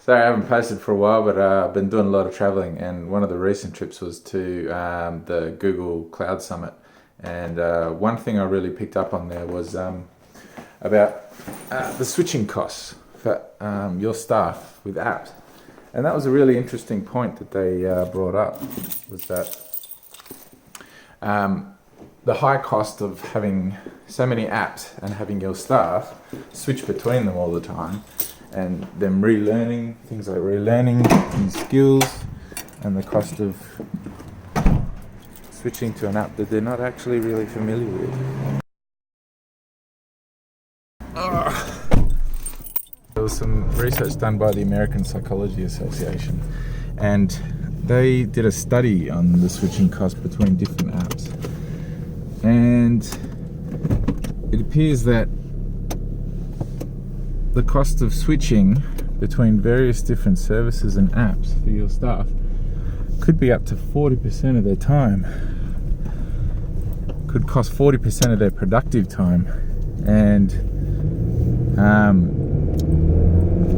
Sorry, I haven't posted for a while, but I've been doing a lot of traveling, and one of the recent trips was to the Google Cloud Summit. And one thing I really picked up on there was about the switching costs for your staff with apps. And that was a really interesting point that they brought up, was that the high cost of having so many apps and having your staff switch between them all the time, and them relearning things like relearning new skills, and the cost of switching to an app that they're not actually really familiar with. There was some research done by the American Psychology Association, and they did a study on the switching cost between different apps, and it appears that the cost of switching between various different services and apps for your staff could be up to 40% of their time. Could cost 40% of their productive time, and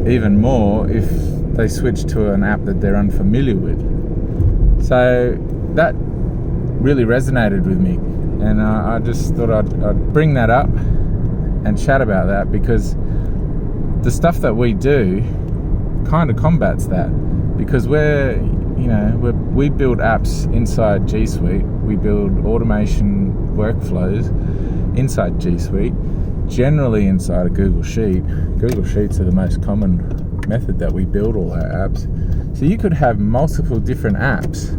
even more if they switch to an app that they're unfamiliar with. So that really resonated with me, and I just thought I'd bring that up and chat about that, because the stuff that we do kind of combats that, because we build apps inside G Suite. We build automation workflows inside G Suite, generally inside a Google Sheet. Google Sheets are the most common method that we build all our apps. So you could have multiple different apps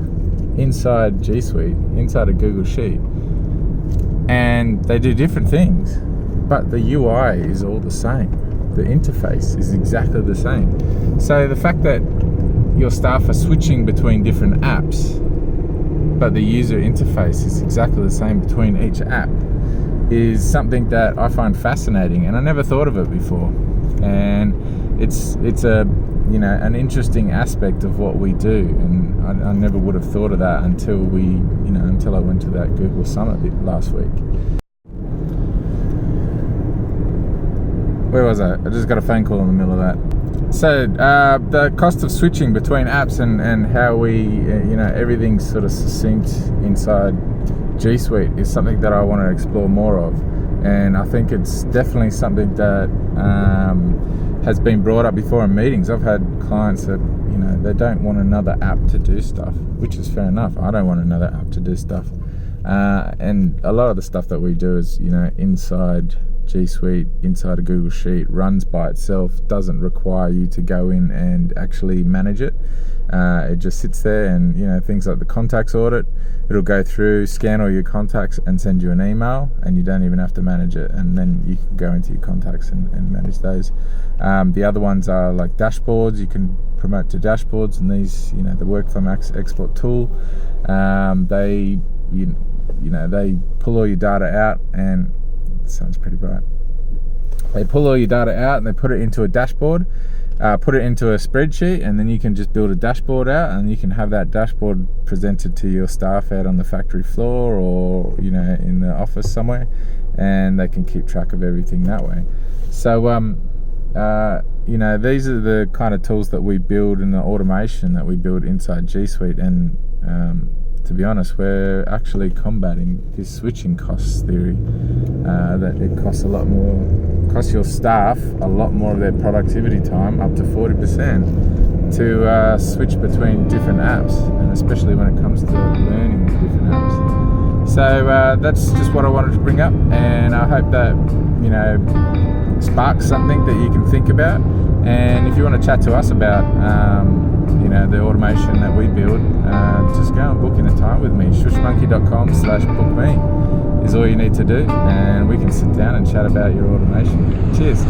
inside G Suite, inside a Google Sheet, and they do different things, but the UI is all the same. The interface is exactly the same. So the fact that your staff are switching between different apps, but the user interface is exactly the same between each app, is something that I find fascinating, and I never thought of it before. And it's a an interesting aspect of what we do, and I never would have thought of that until I went to that Google Summit last week. Where was I? I just got a phone call in the middle of that. So the cost of switching between apps and how we, everything's sort of succinct inside G Suite is something that I want to explore more of. And I think it's definitely something that has been brought up before in meetings. I've had clients that, they don't want another app to do stuff, which is fair enough. I don't want another app to do stuff. And a lot of the stuff that we do is, inside G Suite, inside a Google Sheet, runs by itself, doesn't require you to go in and actually manage it. It just sits there, and things like the contacts audit, it'll go through, scan all your contacts and send you an email, and you don't even have to manage it, and then you can go into your contacts and manage those. The other ones are like dashboards. You can promote to dashboards, and these, the Workflow Max export tool, they pull all your data out, and it sounds pretty bright. They pull all your data out and they put it into a dashboard, put it into a spreadsheet, and then you can just build a dashboard out, and you can have that dashboard presented to your staff out on the factory floor, or in the office somewhere, and they can keep track of everything that way. So these are the kind of tools that we build, and the automation that we build inside G Suite, and to be honest, we're actually combating this switching costs theory, that it costs costs your staff a lot more of their productivity time, up to 40%, to switch between different apps, and especially when it comes to learning different apps. So that's just what I wanted to bring up, and I hope that sparks something that you can think about. And if you want to chat to us about the automation that we build, just go and book in a time with me. shushmonkey.com/bookme is all you need to do, and we can sit down and chat about your automation. Cheers.